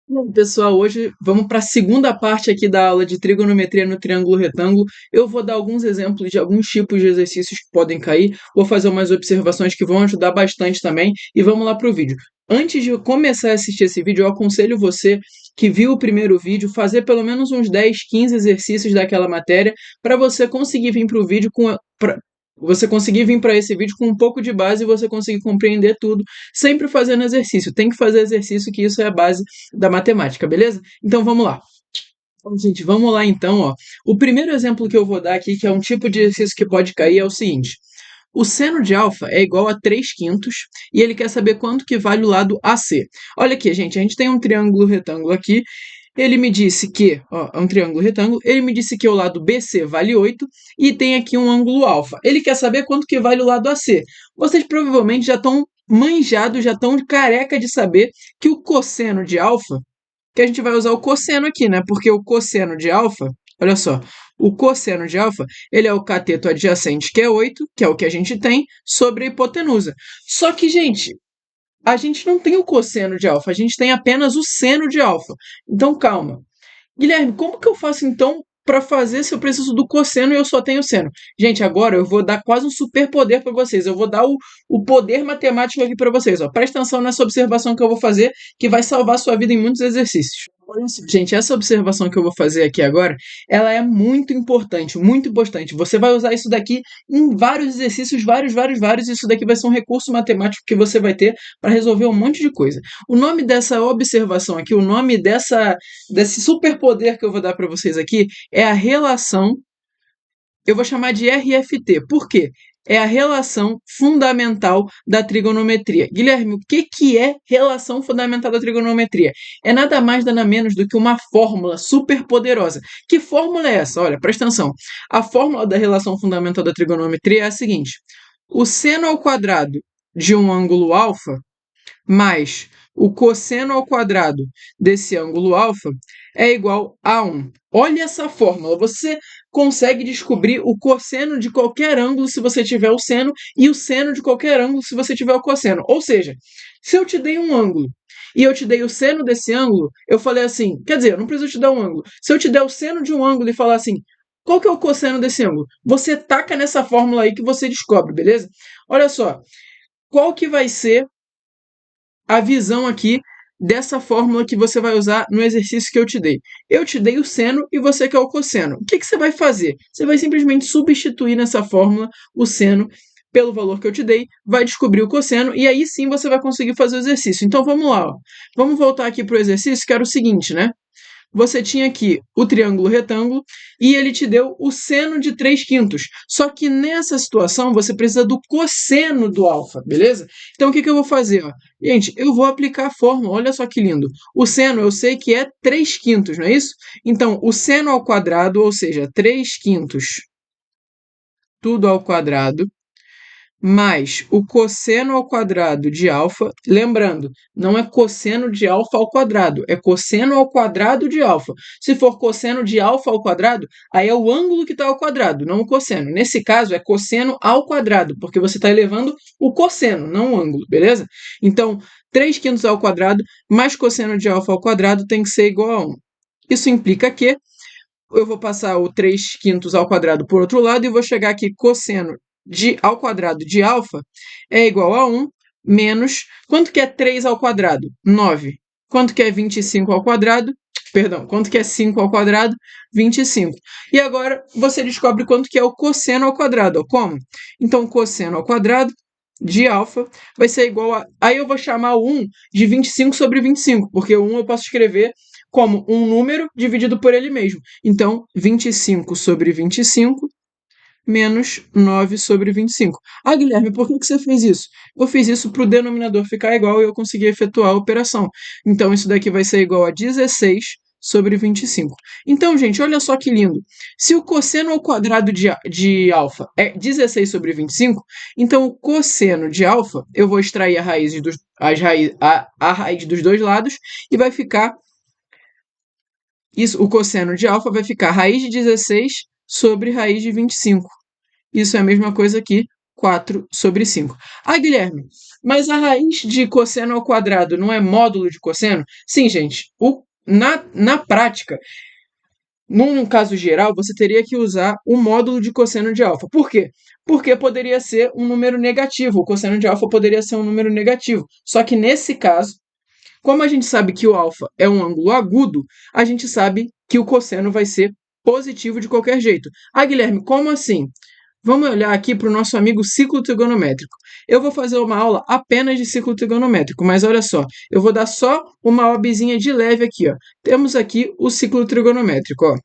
Bom, pessoal, hoje vamos para a segunda parte aqui da aula de trigonometria no triângulo retângulo. Eu vou dar alguns exemplos de alguns tipos de exercícios que podem cair, vou fazer umas observações que vão ajudar bastante também, e vamos lá para o vídeo. Antes de começar a assistir esse vídeo, eu aconselho você que viu o primeiro vídeo, fazer pelo menos uns 10, 15 exercícios daquela matéria, para você conseguir vir para o vídeo você conseguir vir para esse vídeo com um pouco de base e você conseguir compreender tudo, sempre fazendo exercício. Tem que fazer exercício, que isso é a base da matemática, beleza? Então vamos lá. Bom, gente, vamos lá então, ó. O primeiro exemplo que eu vou dar aqui, que é um tipo de exercício que pode cair, é o seguinte. O seno de alfa é igual a 3 quintos e ele quer saber quanto que vale o lado AC. Olha aqui, gente, a gente tem um triângulo retângulo aqui. Ele me disse que, ó, é um triângulo retângulo, ele me disse que o lado BC vale 8 e tem aqui um ângulo alfa. Ele quer saber quanto que vale o lado AC. Vocês provavelmente já estão manjados, já estão careca de saber que o cosseno de alfa, que a gente vai usar o cosseno aqui, né? Porque o cosseno de alfa, olha só, o cosseno de alfa, ele é o cateto adjacente, que é 8, que é o que a gente tem, sobre a hipotenusa. Só que, gente, a gente não tem o cosseno de alfa, a gente tem apenas o seno de alfa. Então, calma. Guilherme, como que eu faço então para fazer se eu preciso do cosseno e eu só tenho seno? Gente, agora eu vou dar quase um superpoder para vocês. Eu vou dar o poder matemático aqui para vocês. Ó. Presta atenção nessa observação que eu vou fazer, que vai salvar a sua vida em muitos exercícios. Olha só, gente, essa observação que eu vou fazer aqui agora, ela é muito importante, muito importante. Você vai usar isso daqui em vários exercícios, vários. Isso daqui vai ser um recurso matemático que você vai ter para resolver um monte de coisa. O nome dessa observação aqui, o nome desse superpoder que eu vou dar para vocês aqui é a relação, eu vou chamar de RFT. Por quê? É a relação fundamental da trigonometria. Guilherme, o que é relação fundamental da trigonometria? É nada mais, nada menos do que uma fórmula super poderosa. Que fórmula é essa? Olha, presta atenção. A fórmula da relação fundamental da trigonometria é a seguinte: o seno ao quadrado de um ângulo alfa mais o cosseno ao quadrado desse ângulo alfa é igual a 1. Olha essa fórmula. Você consegue descobrir o cosseno de qualquer ângulo se você tiver o seno e o seno de qualquer ângulo se você tiver o cosseno. Ou seja, se eu te dei um ângulo e eu te dei o seno desse ângulo, eu falei assim, quer dizer, eu não preciso te dar um ângulo. Se eu te der o seno de um ângulo e falar assim, qual que é o cosseno desse ângulo? Você taca nessa fórmula aí que você descobre, beleza? Olha só, qual que vai ser a visão aqui dessa fórmula que você vai usar no exercício que eu te dei. Eu te dei o seno e você quer o cosseno. O que você vai fazer? Você vai simplesmente substituir nessa fórmula o seno pelo valor que eu te dei, vai descobrir o cosseno e aí sim você vai conseguir fazer o exercício. Então vamos lá. Ó. Vamos voltar aqui para o exercício, que era o seguinte, né? Você tinha aqui o triângulo retângulo e ele te deu o seno de 3 quintos. Só que nessa situação você precisa do cosseno do alfa, beleza? Então o que eu vou fazer? Ó? Gente, eu vou aplicar a fórmula, olha só que lindo. O seno eu sei que é 3 quintos, não é isso? Então o seno ao quadrado, ou seja, 3 quintos, tudo ao quadrado, mais o cosseno ao quadrado de alfa, lembrando, não é cosseno de alfa ao quadrado, é cosseno ao quadrado de alfa. Se for cosseno de alfa ao quadrado, aí é o ângulo que está ao quadrado, não o cosseno. Nesse caso, é cosseno ao quadrado, porque você está elevando o cosseno, não o ângulo, beleza? Então, 3 quintos ao quadrado mais cosseno de alfa ao quadrado tem que ser igual a 1. Isso implica que eu vou passar o 3 quintos ao quadrado por outro lado e vou chegar aqui cosseno ao quadrado de alfa é igual a 1 menos... Quanto que é 3 ao quadrado? 9. Quanto que é 25 ao quadrado? Perdão, quanto que é 5 ao quadrado? 25. E agora você descobre quanto que é o cosseno ao quadrado. Como? Então, cosseno ao quadrado de alfa vai ser igual a... Aí eu vou chamar o 1 de 25 sobre 25, porque o 1 eu posso escrever como um número dividido por ele mesmo. Então, 25 sobre 25 menos 9 sobre 25. Ah, Guilherme, por que você fez isso? Eu fiz isso para o denominador ficar igual e eu conseguir efetuar a operação. Então, isso daqui vai ser igual a 16 sobre 25. Então, gente, olha só que lindo. Se o cosseno ao quadrado de alfa é 16 sobre 25, então o cosseno de alfa, eu vou extrair a raiz dos dois lados e vai ficar isso, o cosseno de alfa vai ficar raiz de 16 sobre raiz de 25. Isso é a mesma coisa que 4 sobre 5. Ah, Guilherme, Mas a raiz de cosseno ao quadrado não é módulo de cosseno? Sim, gente. Na prática, num caso geral, você teria que usar o módulo de cosseno de alfa. Por quê? Porque poderia ser um número negativo. O cosseno de alfa poderia ser um número negativo. Só que nesse caso, como a gente sabe que o alfa é um ângulo agudo, a gente sabe que o cosseno vai ser positivo de qualquer jeito. Ah, Guilherme, como assim? Vamos olhar aqui para o nosso amigo ciclo trigonométrico. Eu vou fazer uma aula apenas de ciclo trigonométrico, mas olha só, eu vou dar só uma obzinha de leve aqui, ó. Temos aqui o ciclo trigonométrico, ó.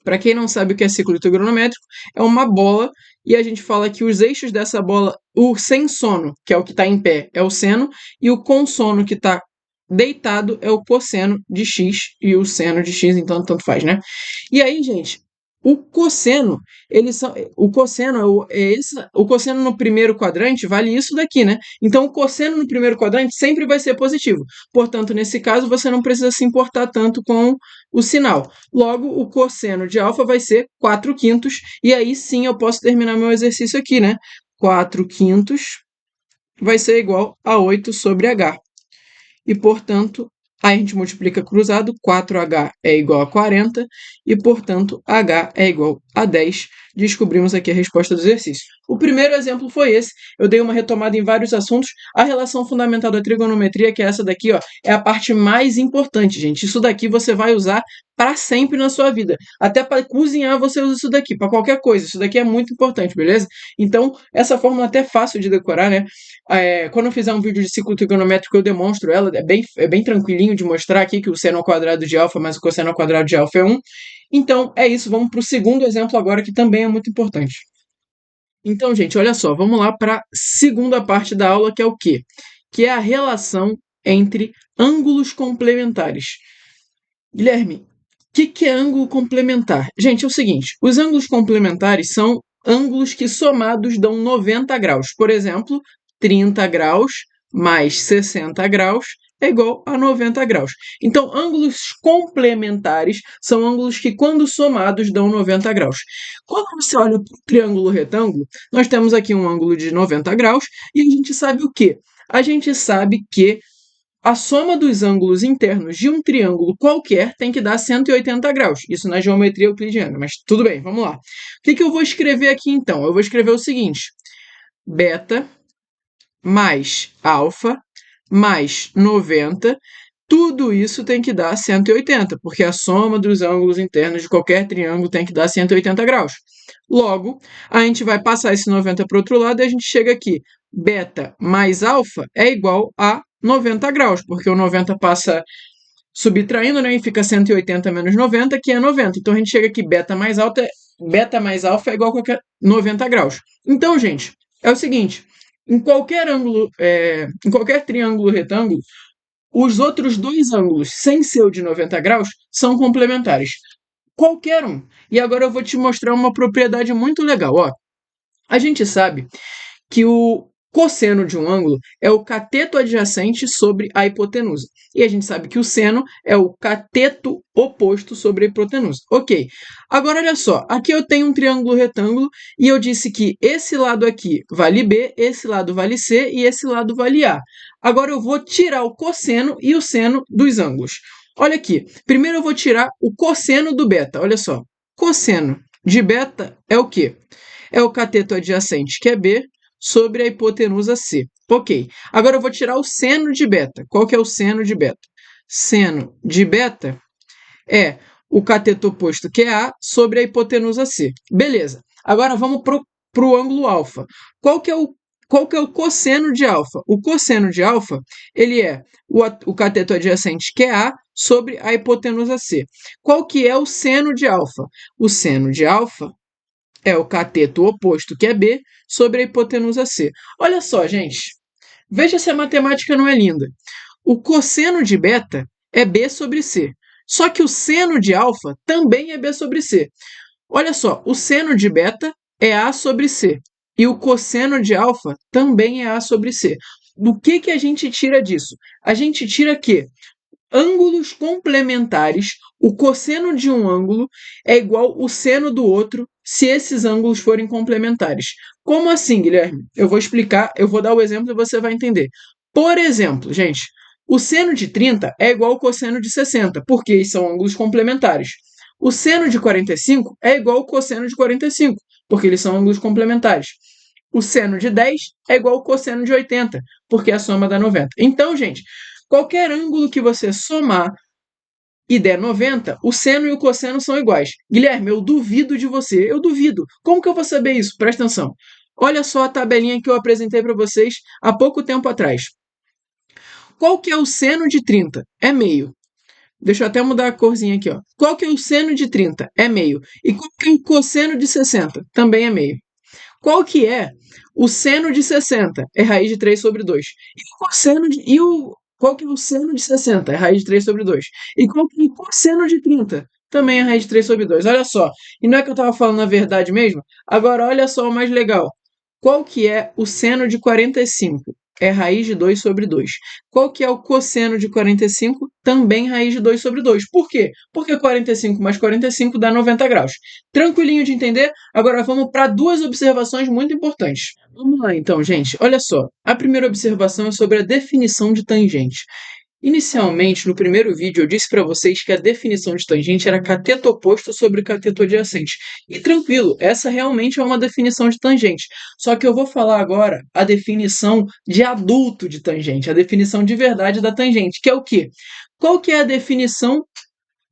Para quem não sabe o que é ciclo trigonométrico, é uma bola e a gente fala que os eixos dessa bola, o sem sono, que é o que está em pé, é o seno, e o com sono, que está deitado, é o cosseno de x, e o seno de x, então tanto faz, né? E aí, gente, o cosseno, o cosseno o cosseno no primeiro quadrante vale isso daqui, né? Então o cosseno no primeiro quadrante sempre vai ser positivo. Portanto, nesse caso, você não precisa se importar tanto com o sinal. Logo, o cosseno de alfa vai ser 4/5, e aí sim eu posso terminar meu exercício aqui, né? 4/5 vai ser igual a 8 sobre h. E, portanto, a gente multiplica cruzado, 4h é igual a 40, e, portanto, h é igual a 10. Descobrimos aqui a resposta do exercício. O primeiro exemplo foi esse. Eu dei uma retomada em vários assuntos. A relação fundamental da trigonometria, que é essa daqui, ó, é a parte mais importante, gente. Isso daqui você vai usar para sempre na sua vida. Até para cozinhar você usa isso daqui, para qualquer coisa. Isso daqui é muito importante, beleza? Então, essa fórmula é até fácil de decorar, né? Quando eu fizer um vídeo de ciclo trigonométrico, eu demonstro ela. É bem tranquilinho de mostrar aqui que o seno ao quadrado de alfa mais o cosseno ao quadrado de alfa é 1. Então, é isso. Vamos para o segundo exemplo agora, que também é muito importante. Então, gente, olha só. Vamos lá para a segunda parte da aula, que é o quê? Que é a relação entre ângulos complementares. Guilherme, o que é ângulo complementar? Gente, é o seguinte: os ângulos complementares são ângulos que somados dão 90 graus. Por exemplo, 30 graus mais 60 graus é igual a 90 graus. Então, ângulos complementares são ângulos que, quando somados, dão 90 graus. Quando você olha para o triângulo retângulo, nós temos aqui um ângulo de 90 graus e a gente sabe o quê? A gente sabe que a soma dos ângulos internos de um triângulo qualquer tem que dar 180 graus. Isso na geometria euclidiana, mas tudo bem, vamos lá. O que eu vou escrever aqui então? Eu vou escrever o seguinte: beta mais alfa mais 90, tudo isso tem que dar 180, porque a soma dos ângulos internos de qualquer triângulo tem que dar 180 graus. Logo, a gente vai passar esse 90 para o outro lado e a gente chega aqui. Beta mais alfa é igual a 90 graus, porque o 90 passa subtraindo, né, e fica 180 menos 90, que é 90. Então a gente chega aqui, beta mais alfa é igual a qualquer 90 graus. Então, gente, é o seguinte: em qualquer ângulo, em qualquer triângulo retângulo, os outros dois ângulos, sem ser o de 90 graus, são complementares. Qualquer um. E agora eu vou te mostrar uma propriedade muito legal. Ó. A gente sabe que o cosseno de um ângulo é o cateto adjacente sobre a hipotenusa. E a gente sabe que o seno é o cateto oposto sobre a hipotenusa. Ok. Agora, olha só. Aqui eu tenho um triângulo retângulo e eu disse que esse lado aqui vale B, esse lado vale C e esse lado vale A. Agora eu vou tirar o cosseno e o seno dos ângulos. Olha aqui. Primeiro eu vou tirar o cosseno do beta. Olha só. Cosseno de beta é o quê? É o cateto adjacente, que é B, sobre a hipotenusa C. Ok. Agora eu vou tirar o seno de beta. Qual que é o seno de beta? Seno de beta é o cateto oposto, que é A, sobre a hipotenusa C. Beleza. Agora vamos para o ângulo alfa. Qual que é o cosseno de alfa? O cosseno de alfa, ele é o cateto adjacente, que é A, sobre a hipotenusa C. Qual que é o seno de alfa? O seno de alfa é o cateto oposto, que é B, sobre a hipotenusa C. Olha só, gente. Veja se a matemática não é linda. O cosseno de beta é B sobre C. Só que o seno de alfa também é B sobre C. Olha só, o seno de beta é A sobre C. E o cosseno de alfa também é A sobre C. Do que a gente tira disso? A gente tira que ângulos complementares, o cosseno de um ângulo é igual ao seno do outro se esses ângulos forem complementares. Como assim, Guilherme? Eu vou explicar, eu vou dar o exemplo e você vai entender. Por exemplo, gente, o seno de 30 é igual ao cosseno de 60, porque eles são ângulos complementares. O seno de 45 é igual ao cosseno de 45, porque eles são ângulos complementares. O seno de 10 é igual ao cosseno de 80, porque é a soma dá 90. Então, gente, qualquer ângulo que você somar e der 90, o seno e o cosseno são iguais. Guilherme, eu duvido de você. Eu duvido. Como que eu vou saber isso? Presta atenção. Olha só a tabelinha que eu apresentei para vocês há pouco tempo atrás. Qual que é o seno de 30? É meio. Deixa eu até mudar a corzinha aqui, ó. Qual que é o seno de 30? É meio. E qual que é o cosseno de 60? Também é meio. Qual que é o seno de 60? É raiz de 3 sobre 2. E o cosseno de... Qual que é o seno de 60? É raiz de 3 sobre 2. E qual que é o cosseno de 30? Também é raiz de 3 sobre 2. Olha só. E não é que eu estava falando a verdade mesmo? Agora, olha só o mais legal. Qual que é o seno de 45? É raiz de 2 sobre 2. Qual que é o cosseno de 45? Também raiz de 2 sobre 2. Por quê? Porque 45 mais 45 dá 90 graus. Tranquilinho de entender? Agora vamos para duas observações muito importantes. Vamos lá então, gente. Olha só. A primeira observação é sobre a definição de tangente. Inicialmente, no primeiro vídeo, eu disse para vocês que a definição de tangente era cateto oposto sobre cateto adjacente. E tranquilo, essa realmente é uma definição de tangente. Só que eu vou falar agora a definição de adulto de tangente, a definição de verdade da tangente, que é o quê? Qual que é a definição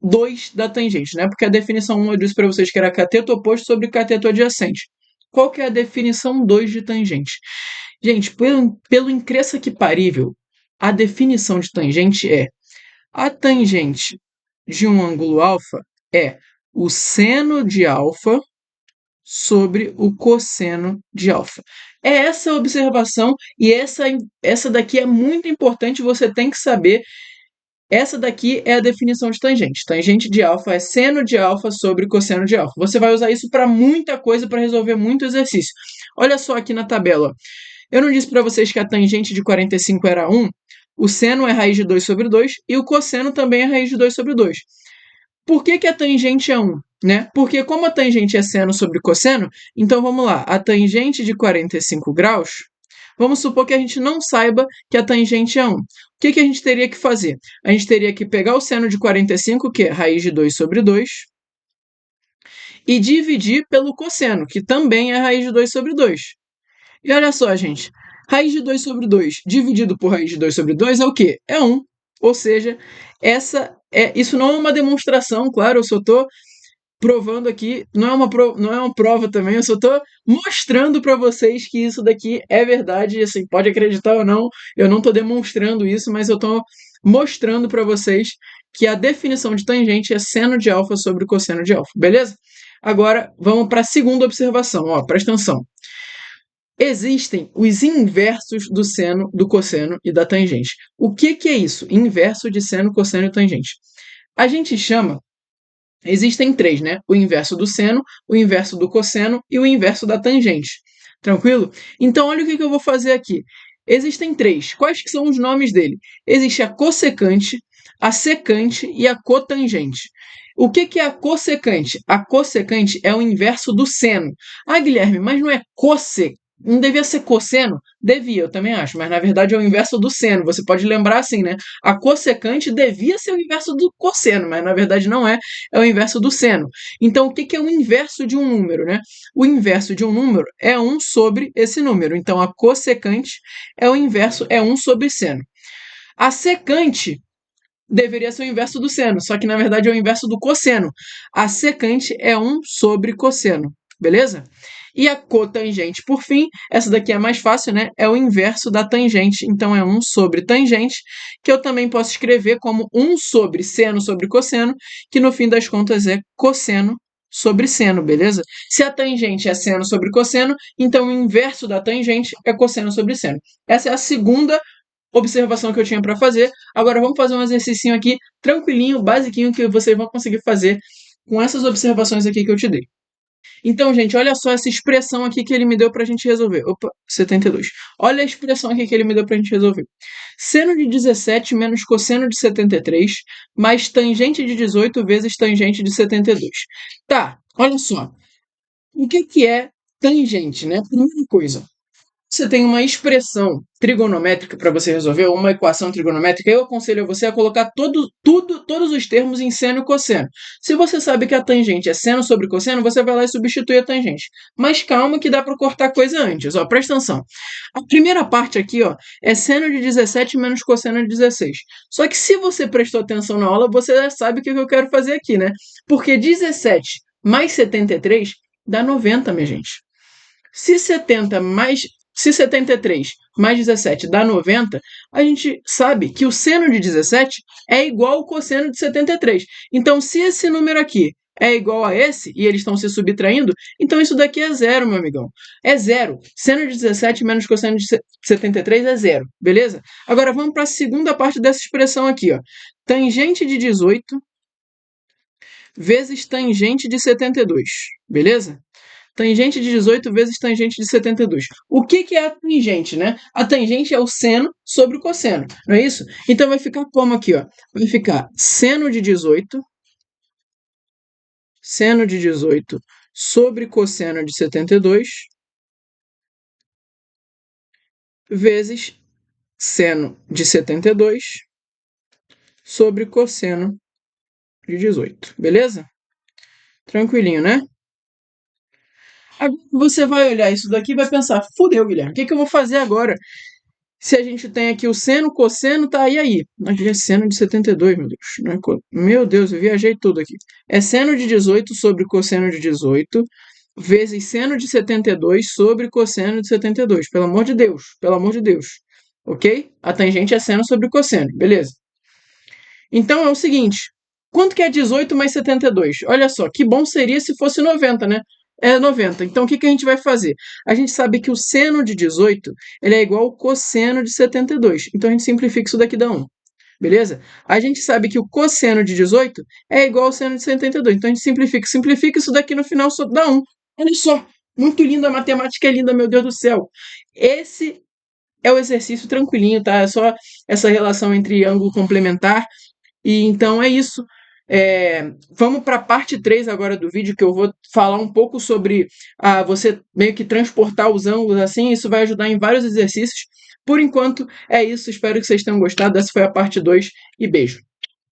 2 da tangente, né? Porque a definição 1 eu disse para vocês que era cateto oposto sobre cateto adjacente. Qual que é a definição 2 de tangente? Gente, pelo incresça que parível, a definição de tangente é a tangente de um ângulo alfa é o seno de alfa sobre o cosseno de alfa. É essa a observação e essa daqui é muito importante, você tem que saber. Essa daqui é a definição de tangente. Tangente de alfa é seno de alfa sobre cosseno de alfa. Você vai usar isso para muita coisa, para resolver muito exercício. Olha só aqui na tabela. Eu não disse para vocês que a tangente de 45 era 1? O seno é raiz de 2 sobre 2 e o cosseno também é raiz de 2 sobre 2. Por que a tangente é 1? Né? Porque como a tangente é seno sobre cosseno, então vamos lá. A tangente de 45 graus, vamos supor que a gente não saiba que a tangente é 1. O que a gente teria que fazer? A gente teria que pegar o seno de 45, que é raiz de 2 sobre 2, e dividir pelo cosseno, que também é raiz de 2 sobre 2. E olha só, gente. Raiz de 2 sobre 2 dividido por raiz de 2 sobre 2 é o quê? É 1. Ou seja, isso não é uma demonstração, claro, eu só estou provando aqui, não é uma prova também, eu só estou mostrando para vocês que isso daqui é verdade, assim, pode acreditar ou não, eu não estou demonstrando isso, mas eu estou mostrando para vocês que a definição de tangente é seno de alfa sobre cosseno de alfa, beleza? Agora, vamos para a segunda observação, ó, presta atenção. Existem os inversos do seno, do cosseno e da tangente. O que é isso? Inverso de seno, cosseno e tangente. A gente chama, existem três, né? O inverso do seno, o inverso do cosseno e o inverso da tangente. Tranquilo? Então, olha o que eu vou fazer aqui. Existem três. Quais que são os nomes dele? Existe a cossecante, a secante e a cotangente. O que é a cossecante? A cossecante é o inverso do seno. Ah, Guilherme, mas não é não devia ser cosseno? Devia, eu também acho, mas na verdade é o inverso do seno. Você pode lembrar assim, né? A cossecante devia ser o inverso do cosseno, mas na verdade não é, é o inverso do seno. Então, o que é o inverso de um número, né? O inverso de um número é 1 sobre esse número. Então, a cossecante é o inverso, é 1 sobre seno. A secante deveria ser o inverso do seno, só que na verdade é o inverso do cosseno. A secante é 1 sobre cosseno, beleza? E a cotangente, por fim, essa daqui é mais fácil, né? É o inverso da tangente, então é 1 sobre tangente, que eu também posso escrever como 1 sobre seno sobre cosseno, que no fim das contas é cosseno sobre seno, beleza? Se a tangente é seno sobre cosseno, então o inverso da tangente é cosseno sobre seno. Essa é a segunda observação que eu tinha para fazer. Agora vamos fazer um exercício aqui tranquilinho, basiquinho, que vocês vão conseguir fazer com essas observações aqui que eu te dei. Então, gente, olha só essa expressão aqui que ele me deu para a gente resolver. Opa, 72. Olha a expressão aqui que ele me deu para a gente resolver. Seno de 17 menos cosseno de 73 mais tangente de 18 vezes tangente de 72. Tá, olha só. O que é tangente, né? Primeira coisa, você tem uma expressão trigonométrica para você resolver, uma equação trigonométrica, eu aconselho a você a colocar todos os termos em seno e cosseno. Se você sabe que a tangente é seno sobre cosseno, você vai lá e substitui a tangente. Mas calma que dá para cortar coisa antes. Ó, presta atenção. A primeira parte aqui, ó, é seno de 17 menos cosseno de 16. Só que se você prestou atenção na aula, você já sabe o que eu quero fazer aqui, né? Porque 17 mais 73 dá 90, minha gente. Se 70 mais se 73 mais 17 dá 90, a gente sabe que o seno de 17 é igual ao cosseno de 73. Então, se esse número aqui é igual a esse, e eles estão se subtraindo, então isso daqui é zero, meu amigão. É zero. Seno de 17 menos cosseno de 73 é zero, beleza? Agora vamos para a segunda parte dessa expressão aqui, ó. Tangente de 18 vezes tangente de 72, beleza? Tangente de 18 vezes tangente de 72. O que é a tangente, né? A tangente é o seno sobre o cosseno, não é isso? Então vai ficar como aqui, ó? Vai ficar seno de 18 sobre cosseno de 72 vezes seno de 72 sobre cosseno de 18. Beleza? Tranquilinho, né? Agora você vai olhar isso daqui e vai pensar, fudeu, Guilherme, o que eu vou fazer agora? Se a gente tem aqui o seno, cosseno, tá aí. Aqui é seno de 72, meu Deus. Não é Meu Deus, eu viajei tudo aqui. É seno de 18 sobre cosseno de 18 vezes seno de 72 sobre cosseno de 72. Pelo amor de Deus, pelo amor de Deus. Ok? A tangente é seno sobre cosseno, beleza? Então é o seguinte, quanto que é 18 mais 72? Olha só, que bom seria se fosse 90, né? É 90. Então o que a gente vai fazer? A gente sabe que o seno de 18 ele é igual ao cosseno de 72. Então a gente simplifica isso daqui dá 1. Beleza? A gente sabe que o cosseno de 18 é igual ao seno de 72. Então a gente simplifica isso daqui no final só dá 1. Olha só, muito linda, a matemática é linda, meu Deus do céu. Esse é o exercício tranquilinho, tá? É só essa relação entre ângulo complementar e então é isso. Vamos para a parte 3 agora do vídeo, que eu vou falar um pouco sobre você meio que transportar os ângulos assim. Isso vai ajudar em vários exercícios. Por enquanto, é isso. Espero que vocês tenham gostado. Essa foi a parte 2 e beijo.